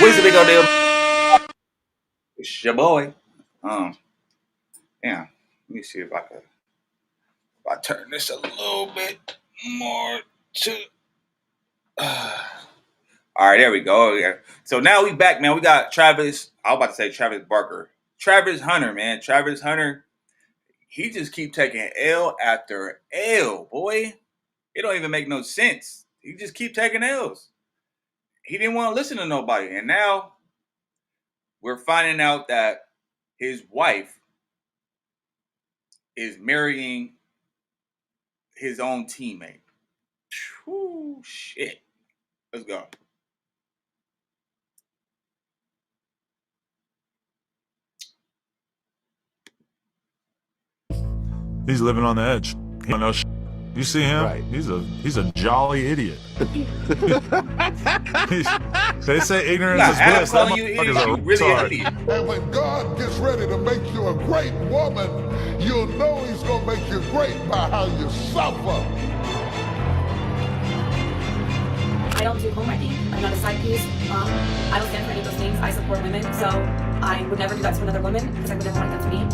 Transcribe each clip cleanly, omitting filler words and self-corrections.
What's the big old deal? It's your boy. Yeah. Let me see if I turn this a little bit more to. All right, there we go. Yeah. So now we back, man. We got Travis. I was about to say Travis Barker. Travis Hunter, man. Travis Hunter. He just keep taking L after L, boy. It don't even make no sense. He just keep taking L's. He didn't want to listen to nobody. And now we're finding out that his wife is marrying his own teammate. Whew, shit. Let's go. He's living on the edge. He don't know shit. You see him? Right. He's a jolly idiot. They say ignorance is bliss. That motherfucker's a retard. And when God gets ready to make you a great woman, you'll know he's going to make you great by how you suffer. I don't do homewrecking. I'm not a side piece. I don't stand for any of those things. I support women, so I would never do that to another woman because I would never want that to me.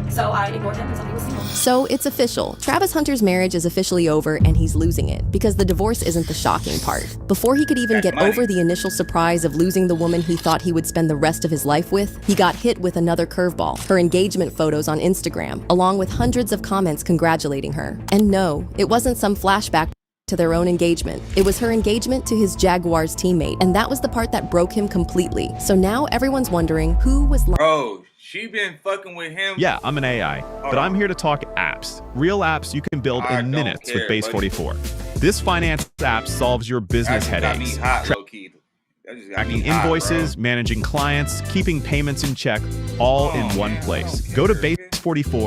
So I ignored him until he was single. So it's official. Travis Hunter's marriage is officially over and he's losing it because the divorce isn't the shocking part. Before he could even get over the initial surprise of losing the woman he thought he would spend the rest of his life with, he got hit with another curveball, her engagement photos on Instagram, along with hundreds of comments congratulating her. And no, it wasn't some flashback to their own engagement. It was her engagement to his Jaguars teammate, and that was the part that broke him completely. So now everyone's wondering who was Bro, she been fucking with him. Yeah, I'm an AI, but I'm here to talk apps. Real apps you can build in minutes with Base 44. This finance app solves your business headaches. Tracking invoices, managing clients, keeping payments in check, all in one place. Go to Base 44.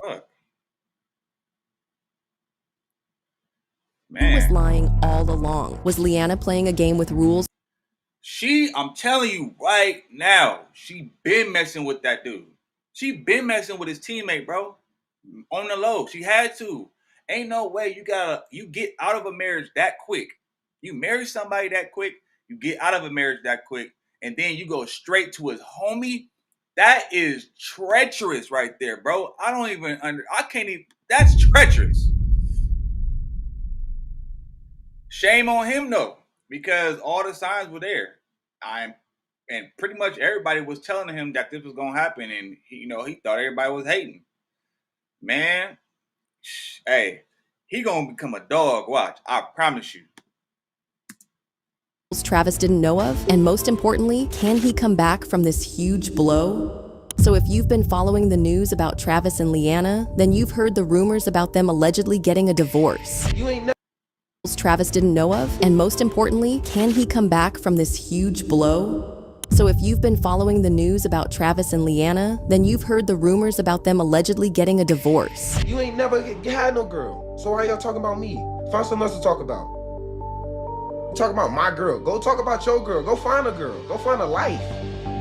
Who was lying all along? Was Leanna playing a game with rules? I'm telling you right now, she been messing with that dude. She been messing with his teammate, bro. On the low. She had to. Ain't no way you get out of a marriage that quick. You marry somebody that quick, you get out of a marriage that quick, and then you go straight to his homie. That is treacherous right there, bro. That's treacherous. Shame on him though, because all the signs were there. And pretty much everybody was telling him that this was gonna happen, and he thought everybody was hating. Man, hey, he gonna become a dog. Watch, I promise you. Travis didn't know of, and most importantly, can he come back from this huge blow? So if you've been following the news about Travis and Leanna, then you've heard the rumors about them allegedly getting a divorce. You ain't Travis didn't know of, and most importantly, can he come back from this huge blow? So if you've been following the news about Travis and Leanna, then you've heard the rumors about them allegedly getting a divorce. You ain't never had no girl, so why y'all talking about me? Find something else to talk about. Talk about my girl. Go talk about your girl. Go find a girl. Go find a life.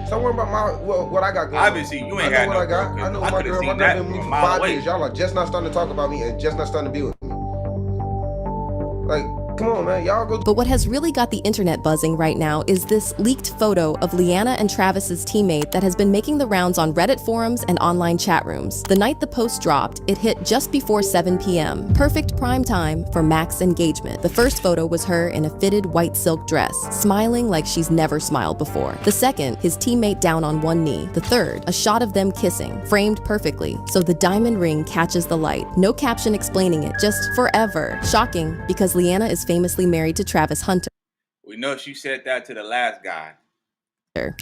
Stop worrying about what I got going on. Obviously, you ain't got no girl. I know my girl. My girl been with me for 5 years. Y'all are just not starting to talk about me and just not starting to be with me. Like, come on, man. Y'all go. But what has really got the internet buzzing right now is this leaked photo of Leanna and Travis's teammate that has been making the rounds on Reddit forums and online chat rooms. The night the post dropped, it hit just before 7 p.m. Perfect prime time for max engagement. The first photo was her in a fitted white silk dress, smiling like she's never smiled before. The second, his teammate down on one knee. The third, a shot of them kissing, framed perfectly, so the diamond ring catches the light. No caption explaining it, just forever. Shocking, because Leanna is famously married to Travis Hunter. We know she said that to the last guy.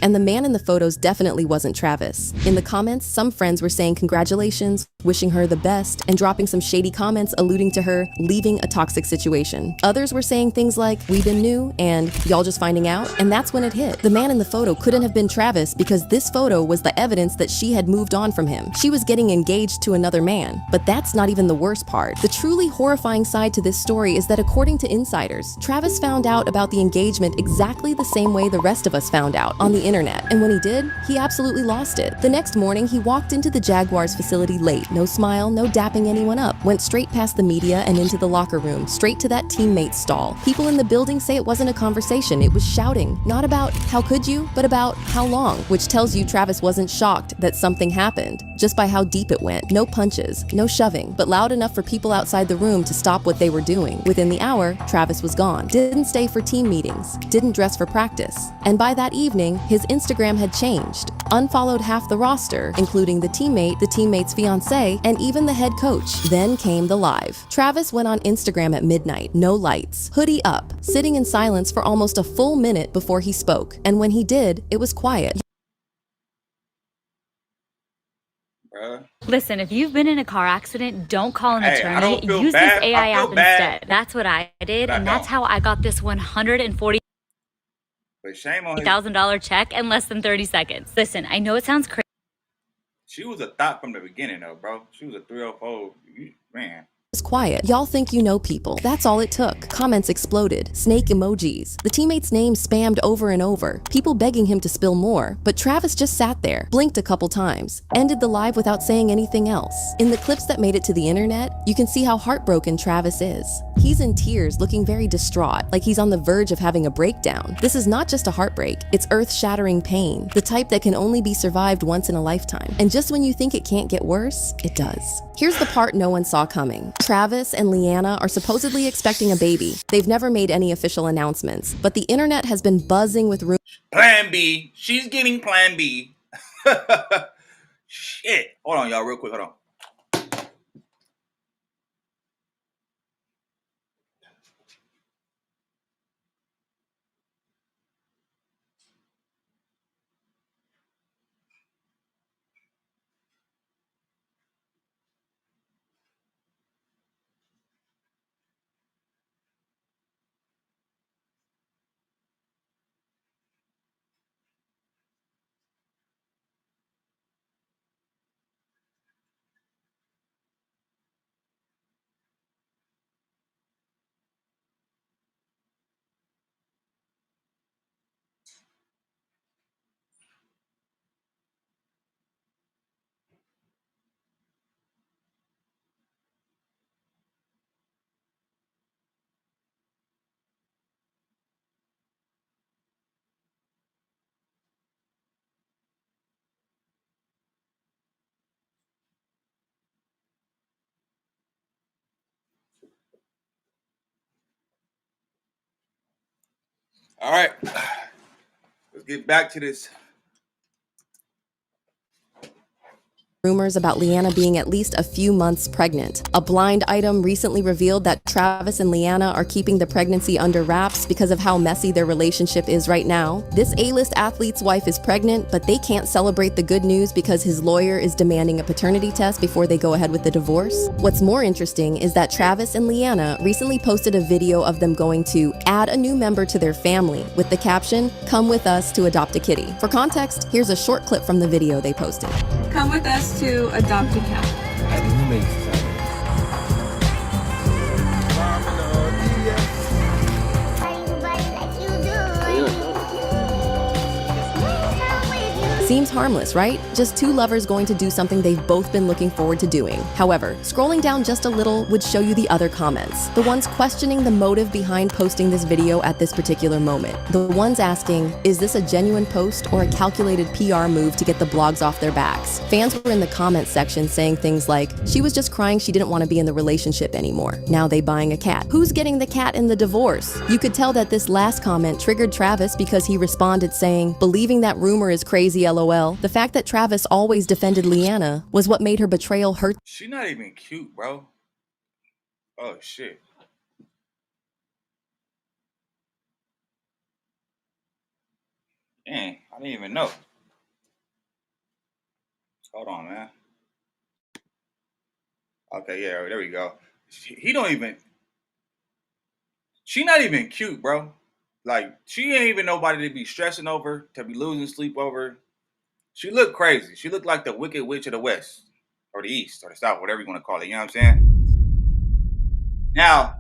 And the man in the photos definitely wasn't Travis. In the comments, some friends were saying congratulations, wishing her the best, and dropping some shady comments alluding to her leaving a toxic situation. Others were saying things like, "We been new," and "Y'all just finding out," and that's when it hit. The man in the photo couldn't have been Travis because this photo was the evidence that she had moved on from him. She was getting engaged to another man. But that's not even the worst part. The truly horrifying side to this story is that according to insiders, Travis found out about the engagement exactly the same way the rest of us found out, on the internet. And when he did, he absolutely lost it. The next morning, he walked into the Jaguars facility late, No smile, no dapping anyone up. Went straight past the media and into the locker room, straight to that TeamMate stall. People in the building say it wasn't a conversation, it was shouting. Not about how could you, but about how long, which tells you Travis wasn't shocked that something happened, just by how deep it went. No punches, no shoving, but loud enough for people outside the room to stop what they were doing. Within the hour, Travis was gone. Didn't stay for team meetings, didn't dress for practice. And by that evening, his Instagram had changed. Unfollowed half the roster, including the teammate, the teammate's fiancé, and even the head coach. Then came the live. Travis went on Instagram at midnight, no lights, hoodie up, sitting in silence for almost a full minute before he spoke. And when he did, it was quiet. Listen, if you've been in a car accident, don't call an attorney. Use this AI app instead. That's what I did, and that's how I got this $140,000 check in less than 30 seconds. Listen, I know it sounds crazy. She was a thought from the beginning, though, bro. She was a 304, man. Was quiet. Y'all think you know people. That's all it took. Comments exploded. Snake emojis. The teammate's name spammed over and over. People begging him to spill more. But Travis just sat there, blinked a couple times, ended the live without saying anything else. In the clips that made it to the internet, you can see how heartbroken Travis is. He's in tears, looking very distraught, like he's on the verge of having a breakdown. This is not just a heartbreak, it's earth-shattering pain, the type that can only be survived once in a lifetime. And just when you think it can't get worse, it does. Here's the part no one saw coming. Travis and Leanna are supposedly expecting a baby. They've never made any official announcements, but the internet has been buzzing with rumors. Plan B. She's getting Plan B. Shit. Hold on, y'all, real quick. Hold on. All right. Let's get back to this. Rumors about Leanna being at least a few months pregnant. A blind item recently revealed that Travis and Leanna are keeping the pregnancy under wraps because of how messy their relationship is right now. This A-list athlete's wife is pregnant, but they can't celebrate the good news because his lawyer is demanding a paternity test before they go ahead with the divorce. What's more interesting is that Travis and Leanna recently posted a video of them going to add a new member to their family with the caption, "Come with us to adopt a kitty." For context, here's a short clip from the video they posted. Come with us to adopt a cat. Seems harmless, right? Just two lovers going to do something they've both been looking forward to doing. However, scrolling down just a little would show you the other comments. The ones questioning the motive behind posting this video at this particular moment. The ones asking, is this a genuine post or a calculated PR move to get the blogs off their backs? Fans were in the comments section saying things like, she was just crying she didn't want to be in the relationship anymore. Now they buying a cat. Who's getting the cat in the divorce? You could tell that this last comment triggered Travis because he responded saying, believing that rumor is crazy, LOL. The fact that Travis always defended Leanna was what made her betrayal hurt. She's not even cute, bro. Oh, shit. Dang, I didn't even know. Hold on, man. Okay, yeah, there we go. He don't even... She not even cute, bro. Like, she ain't even nobody to be stressing over, to be losing sleep over. She looked crazy. She looked like the Wicked Witch of the West, or the East, or the South, whatever you want to call it. You know what I'm saying? Now,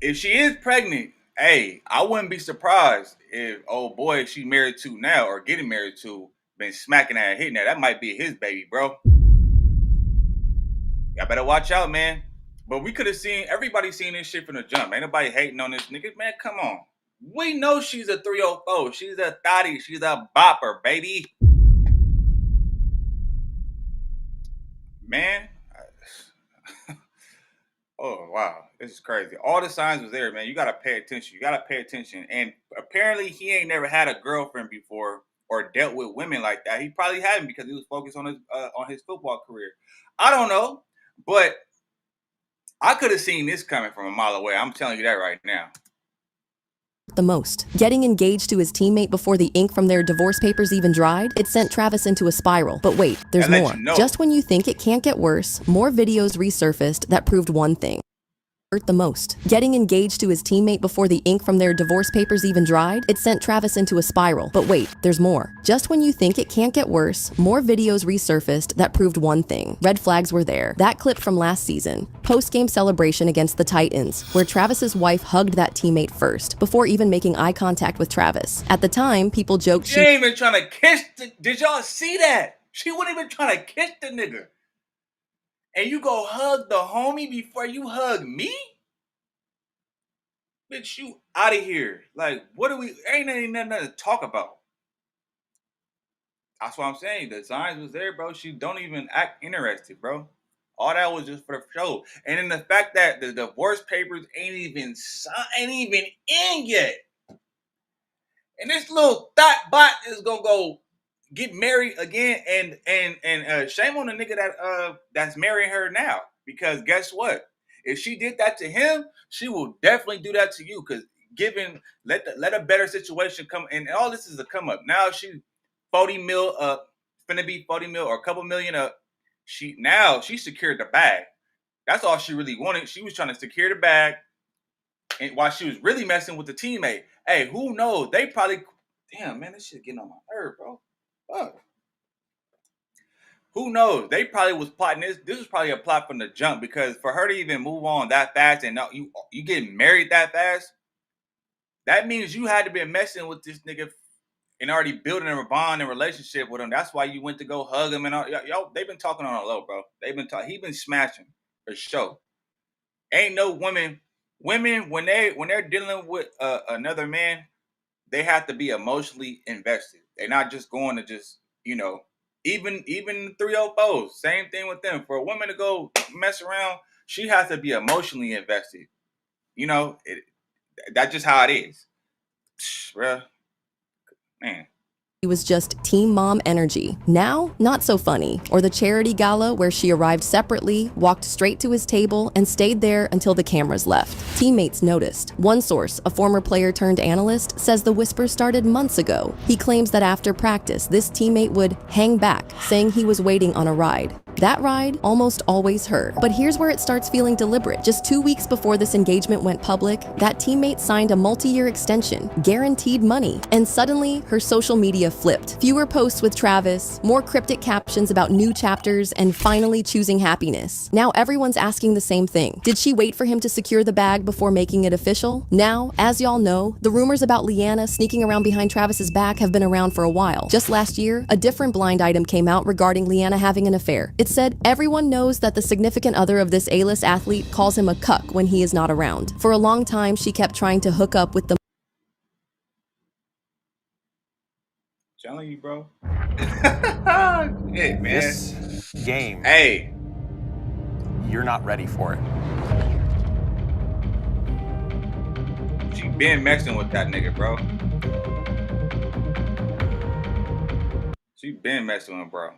if she is pregnant, hey, I wouldn't be surprised if, oh boy, she married to now or getting married to, been smacking that, hitting that. That might be his baby, bro. Y'all better watch out, man. But we could have seen, everybody seen this shit from the jump. Ain't nobody hating on this nigga. Man, come on. We know she's a 304. She's a thotty. She's a bopper, baby. Man. Oh, wow. This is crazy. All the signs was there, man. You got to pay attention. You got to pay attention. And apparently he ain't never had a girlfriend before or dealt with women like that. He probably hadn't because he was focused on his football career. I don't know. But I could have seen this coming from a mile away. I'm telling you that right now. The most. Getting engaged to his teammate before the ink from their divorce papers even dried, it sent Travis into a spiral. But wait, there's more. Just when you think it can't get worse, more videos resurfaced that proved one thing. Hurt the most. Getting engaged to his teammate before the ink from their divorce papers even dried, it sent Travis into a spiral. But wait, there's more. Just when you think it can't get worse, more videos resurfaced that proved one thing. Red flags were there. That clip from last season, post-game celebration against the Titans, where Travis's wife hugged that teammate first, before even making eye contact with Travis. At the time, people joked she ain't even trying to kiss did y'all see that? She wasn't even trying to kiss the nigga. And you go hug the homie before you hug me? Bitch, you out of here. Like, what do we... Ain't nothing to talk about. That's what I'm saying. The signs was there, bro. She don't even act interested, bro. All that was just for the show. And then the fact that the divorce papers ain't even in yet. And this little thought bot is gonna go get married again, and shame on the nigga that's marrying her now. Because guess what? If she did that to him, she will definitely do that to you. Because let a better situation come, and all this is a come up. Now she 40 mil up, finna be 40 mil or a couple million up. She secured the bag. That's all she really wanted. She was trying to secure the bag, and while she was really messing with the teammate. Hey, who knows? They probably, damn man, this shit getting on my nerve, bro. Fuck. Who knows? They probably was plotting this. This was probably a plot from the jump, because for her to even move on that fast and you getting married that fast, that means you had to be messing with this nigga and already building a bond and relationship with him. That's why you went to go hug him and all. Yo, they've been talking on a low, bro. He been smashing for sure. Ain't no women when they're dealing with another man, they have to be emotionally invested. They're not just going to just, even 304s, same thing with them. For a woman to go mess around, she has to be emotionally invested. That's just how it is. Bruh. Man. It was just Team Mom energy. Now, not so funny. Or the charity gala where she arrived separately, walked straight to his table, and stayed there until the cameras left. Teammates noticed. One source, a former player turned analyst, says the whisper started months ago. He claims that after practice, this teammate would hang back, saying he was waiting on a ride. That ride, almost always her. But here's where it starts feeling deliberate. Just 2 weeks before this engagement went public, that teammate signed a multi-year extension, guaranteed money, and suddenly her social media flipped. Fewer posts with Travis, more cryptic captions about new chapters, and finally choosing happiness. Now everyone's asking the same thing. Did she wait for him to secure the bag before making it official? Now, as y'all know, the rumors about Leanna sneaking around behind Travis's back have been around for a while. Just last year, a different blind item came out regarding Leanna having an affair. It said everyone knows that the significant other of this A-list athlete calls him a cuck when he is not around. For a long time, she kept trying to hook up with the telling you, bro. Hey, man. This game. Hey. You're not ready for it. She been messing with that nigga, bro. She been messing with him, bro.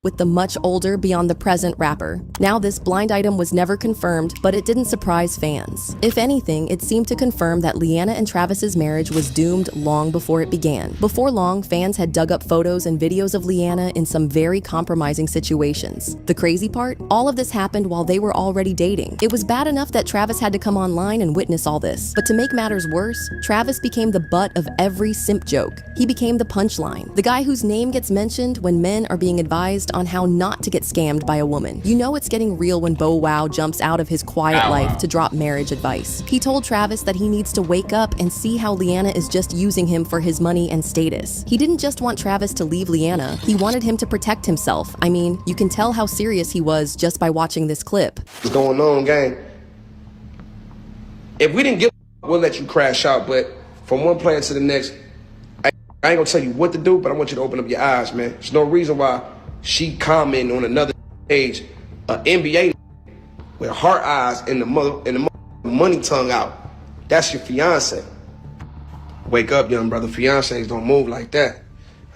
With the much older Beyond the Present rapper. Now this blind item was never confirmed, but it didn't surprise fans. If anything, it seemed to confirm that Leanna and Travis's marriage was doomed long before it began. Before long, fans had dug up photos and videos of Leanna in some very compromising situations. The crazy part? All of this happened while they were already dating. It was bad enough that Travis had to come online and witness all this. But to make matters worse, Travis became the butt of every simp joke. He became the punchline. The guy whose name gets mentioned when men are being advised on how not to get scammed by a woman. You know it's getting real when Bow Wow jumps out of his quiet life to drop marriage advice. He told Travis that he needs to wake up and see how Leanna is just using him for his money and status. He didn't just want Travis to leave Leanna, he wanted him to protect himself. I mean, you can tell how serious he was just by watching this clip. What's going on, gang? If we didn't get, we'll let you crash out, but from one player to the next, I ain't gonna tell you what to do, but I want you to open up your eyes, man. There's no reason why she commenting on another page, an NBA with heart eyes and the money tongue out. That's your fiance. Wake up, young brother. Fiancés don't move like that.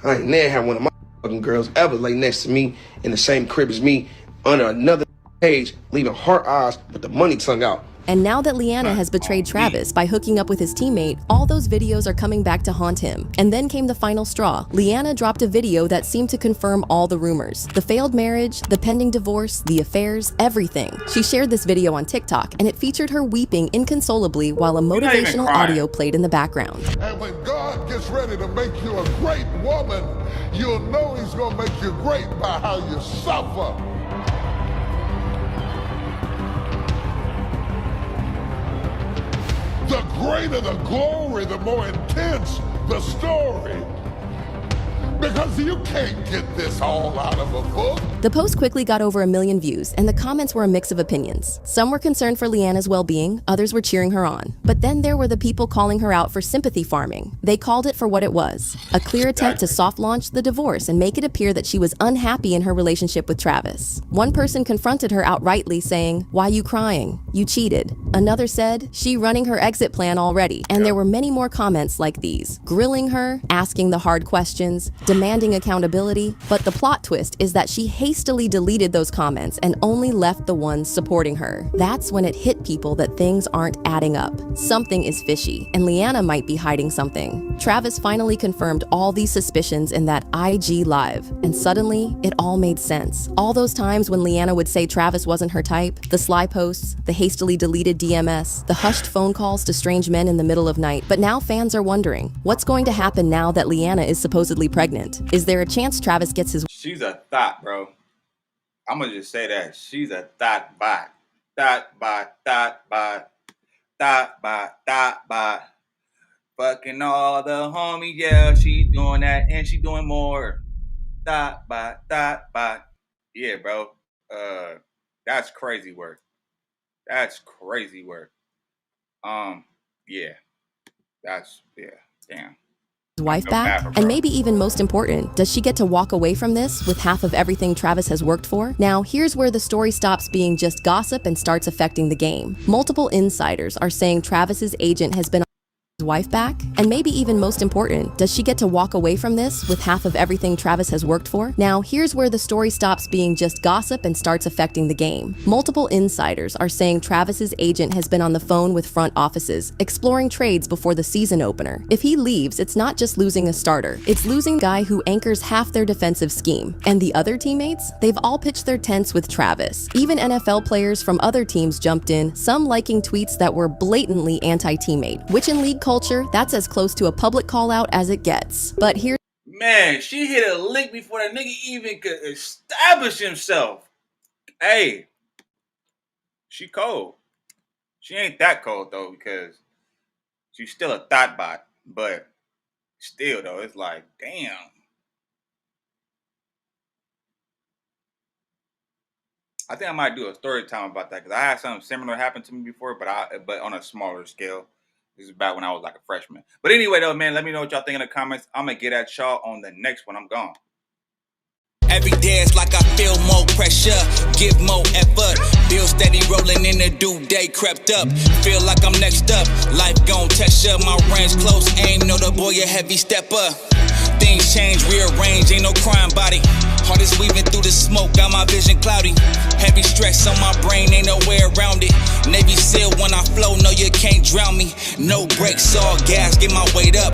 I ain't never had one of my fucking girls ever lay next to me in the same crib as me under another page, leaving heart eyes with the money tongue out. And now that Leanna has betrayed Travis by hooking up with his teammate, all those videos are coming back to haunt him. And then came the final straw. Leanna dropped a video that seemed to confirm all the rumors. The failed marriage, the pending divorce, the affairs, everything. She shared this video on TikTok, and it featured her weeping inconsolably while a motivational audio played in the background. And when God gets ready to make you a great woman, you'll know he's gonna make you great by how you suffer. The greater the glory, the more intense the story. Because you can't get this all out of a book. The post quickly got over 1 million views, and the comments were a mix of opinions. Some were concerned for Leanna's well-being, others were cheering her on. But then there were the people calling her out for sympathy farming. They called it for what it was, a clear attempt to soft launch the divorce and make it appear that she was unhappy in her relationship with Travis. One person confronted her outrightly, saying, "Why you crying? You cheated." Another said, "She running her exit plan already." And there were many more comments like these, grilling her, asking the hard questions, demanding accountability. But the plot twist is that she hastily deleted those comments and only left the ones supporting her. That's when it hit people that things aren't adding up. Something is fishy, and Leanna might be hiding something. Travis finally confirmed all these suspicions in that IG Live, and suddenly, it all made sense. All those times when Leanna would say Travis wasn't her type, the sly posts, the hastily deleted DMS, the hushed phone calls to strange men in the middle of night. But now fans are wondering, what's going to happen now that Leanna is supposedly pregnant? Is there a chance Travis gets his... She's a thought, bro. I'm gonna just say that. She's a thought bot. Thought bot, thought bot, thought bot, thought bot. Fucking all the homies, yeah, she doing that and she doing more. Thought bot, thought bot. Yeah, bro. That's crazy work. That's crazy work. Yeah. Damn. Wife back? And maybe even most important, does she get to walk away from this with half of everything Travis has worked for? Now, here's where the story stops being just gossip and starts affecting the game. Multiple insiders are saying Travis's agent has been wife back? And maybe even most important, does she get to walk away from this with half of everything Travis has worked for? Now, here's where the story stops being just gossip and starts affecting the game. Multiple insiders are saying Travis's agent has been on the phone with front offices, exploring trades before the season opener. If he leaves, it's not just losing a starter, it's losing a guy who anchors half their defensive scheme. And the other teammates? They've all pitched their tents with Travis. Even NFL players from other teams jumped in, some liking tweets that were blatantly anti-teammate, which in league culture, that's as close to a public call out as it gets. But here, man, she hit a lick before that nigga even could establish himself. Hey, she cold. She ain't that cold though, because she's still a thought bot. But still though, it's like, damn. I think I might do a story time about that because I had something similar happen to me before, but on a smaller scale. This is back when I was like a freshman. But anyway, though, man, let me know what y'all think in the comments. I'm going to get at y'all on the next one. I'm gone. Every day it's like I feel more pressure, give more effort. Bill steady rolling in the due day crept up. Feel like I'm next up, life gon' test ya. My range close, aim, know the boy a heavy stepper. Things change, rearrange, ain't no crime body. Heart is weaving through the smoke, got my vision cloudy. Heavy stress on my brain, ain't no way around it. Navy SEAL when I flow, no you can't drown me. No brakes, all gas, get my weight up.